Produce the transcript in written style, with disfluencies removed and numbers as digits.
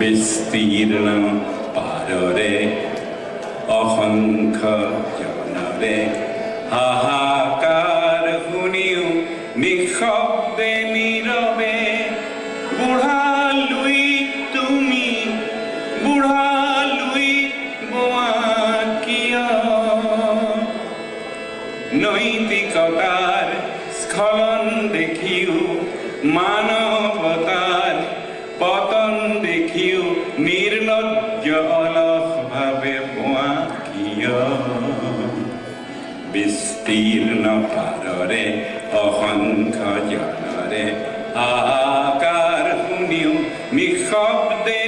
বিস্তীৰ্ণ পাৰৰে অসংখ্য জনৰে হাহাকাৰ শুনিও নিঃশব্দে নীৰৱে বুঢ়ালৈ তুমি বুঢ়ালৈ বোৱা কিয় নৈতিকতাৰ স্খলন দেখিও মানৱতাৰ পতন দেখিও নিৰ্লজ্জ অলসভাৱে বোৱা কিয় বিস্তীৰ্ণ পাৰৰে অসংখ্য জনৰে হাহাকাৰ শুনিও নিঃশব্দে